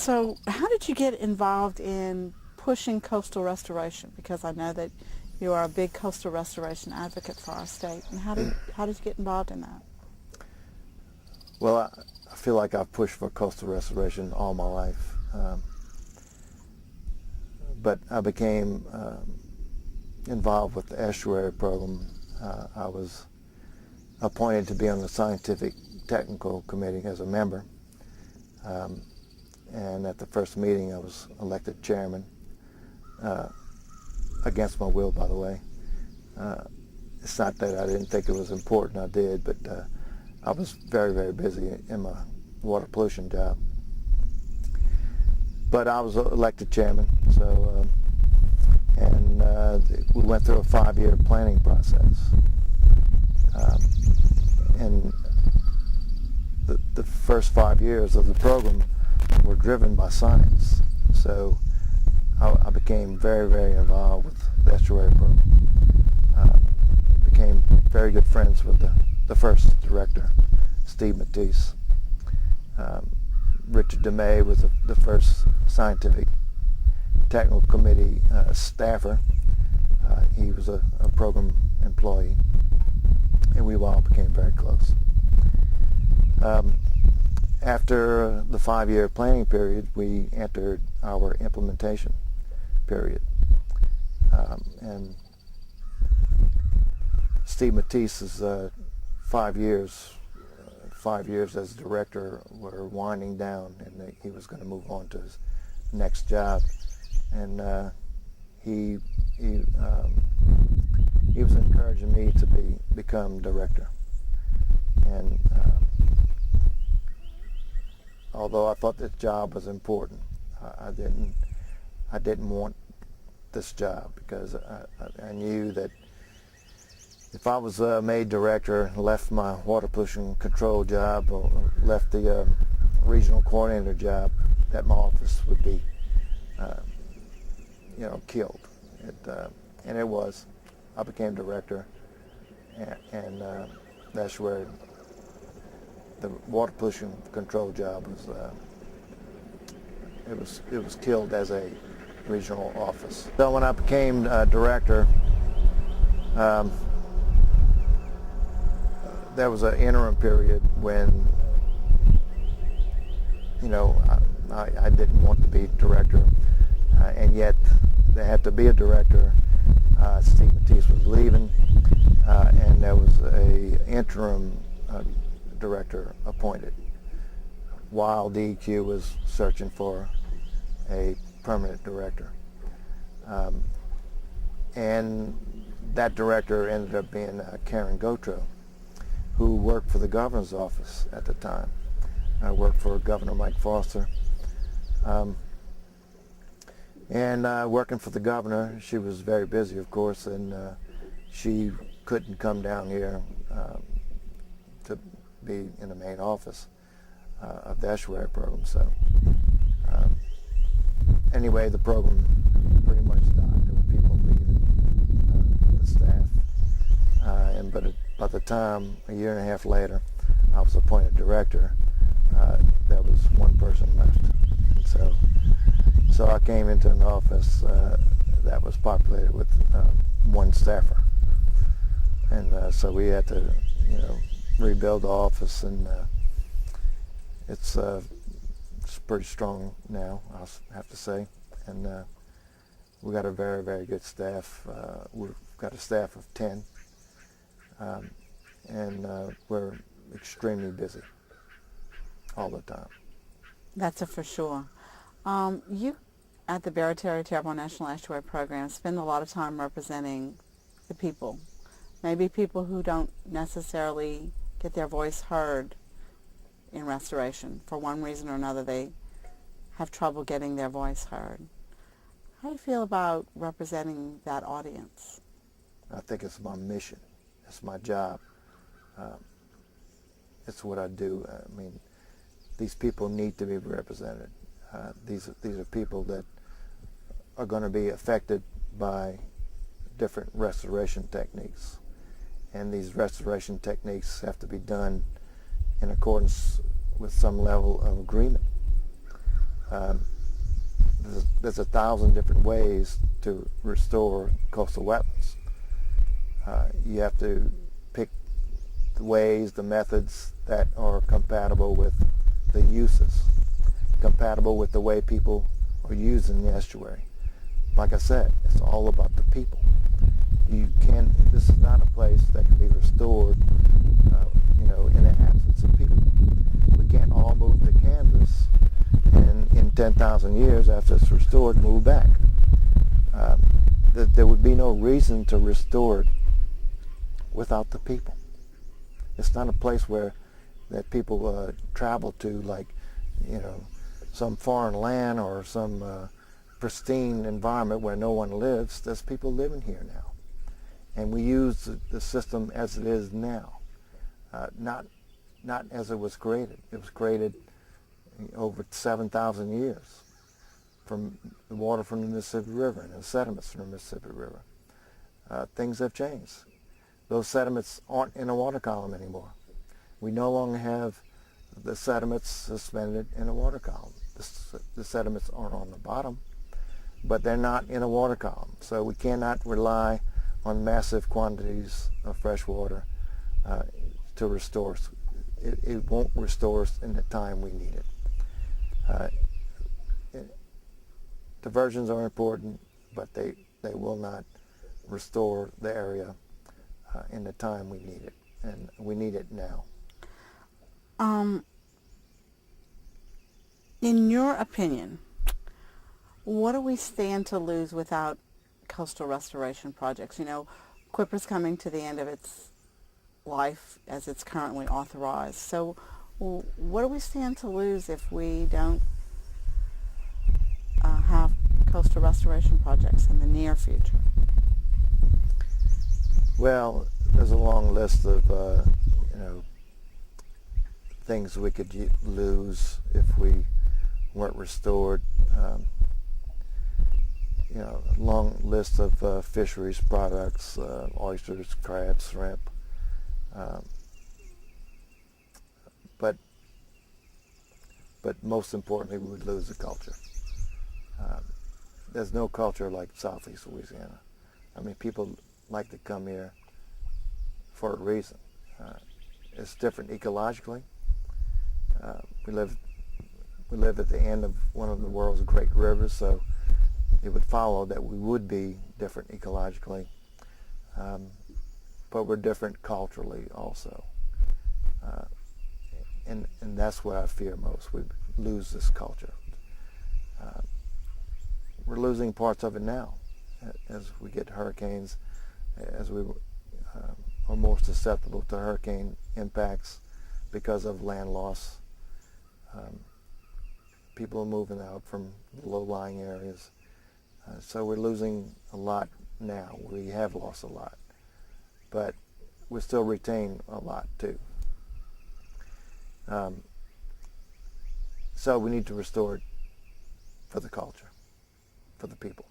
So how did you get involved in pushing coastal restoration? Because I know that you are a big coastal restoration advocate for our state. And how did you get involved in that? Well, I feel like I've pushed for coastal restoration all my life. But I became involved with the estuary program. I was appointed to be on the scientific technical committee as a member. And at the first meeting I was elected chairman, against my will, by the way. It's not that I didn't think it was important, I did, but I was very, very busy in my water pollution job. But I was elected chairman, so and we went through a 5-year planning process. And the first 5 years of the program were driven by science. So I became very, very involved with the estuary program. Became very good friends with the first director, Steve Matisse. Richard DeMay was the first scientific technical committee staffer. He was a program employee, and we all became very close. After the 5-year planning period, we entered our implementation period. And Steve Matisse's 5 years as director were winding down, and he was going to move on to his next job. And he was encouraging me to become director. And although I thought this job was important, I didn't want this job, because I knew that if I was made director and left my water pollution control job, or left the regional coordinator job, that my office would be killed. And it was. I became director, and that's where the water pollution control job was. It was killed as a regional office. So when I became director, there was an interim period when I didn't want to be director, and yet there had to be a director. Steve Matisse was leaving, and there was a interim director appointed while DEQ was searching for a permanent director. And that director ended up being Karen Gotro, who worked for the governor's office at the time. I worked for Governor Mike Foster. And working for the governor, she was very busy, of course, and she couldn't come down here to be in the main office of the estuary program. So anyway, the program pretty much died. There were people leaving the staff. But by the time, a year and a half later, I was appointed director, there was one person left. And so I came into an office that was populated with one staffer. And so we had to, rebuild the office, and it's pretty strong now, I'll have to say. And we got a very, very good staff. We've got a staff of 10. And we're extremely busy all the time. That's for sure. You, at the Barataria-Terrebonne National Estuary Program, spend a lot of time representing the people. Maybe people who don't necessarily get their voice heard in restoration. For one reason or another, they have trouble getting their voice heard. How do you feel about representing that audience? I think it's my mission. It's my job. It's what I do. I mean, these people need to be represented. These are people that are going to be affected by different restoration techniques. And these restoration techniques have to be done in accordance with some level of agreement. Um, there's 1,000 different ways to restore coastal wetlands. You have to pick the ways, the methods that are compatible with the uses, compatible with the way people are using the estuary. Like I said, it's all about the people. This is not a place that can be restored, in the absence of people. We can't all move to Kansas and in 10,000 years after it's restored, move back. There would be no reason to restore it without the people. It's not a place that people travel to, like, some foreign land or some pristine environment where no one lives. There's people living here now, and we use the system as it is now, not as it was created. It was created over 7,000 years from the water from the Mississippi River and the sediments from the Mississippi River. Things have changed. Those sediments aren't in a water column anymore. We no longer have the sediments suspended in a water column. The sediments aren't on the bottom, but they're not in a water column. So we cannot rely on massive quantities of fresh water to restore us. It won't restore us in the time we need it. Diversions are important, but they will not restore the area in the time we need it, and we need it now. In your opinion, what do we stand to lose without coastal restoration projects? Quipper's coming to the end of its life as it's currently authorized. So what do we stand to lose if we don't have coastal restoration projects in the near future? Well, there's a long list of things we could lose if we weren't restored. A long list of fisheries products, oysters, crabs, shrimp. But most importantly, we would lose the culture. There's no culture like Southeast Louisiana. I mean, people like to come here for a reason. It's different ecologically. We live at the end of one of the world's great rivers, so it would follow that we would be different ecologically, but we're different culturally also. And that's what I fear most. We lose this culture. We're losing parts of it now as we get hurricanes, as we are more susceptible to hurricane impacts because of land loss. People are moving out from low-lying areas. So we're losing a lot now. We have lost a lot. But we still retain a lot too. So we need to restore it for the culture, for the people.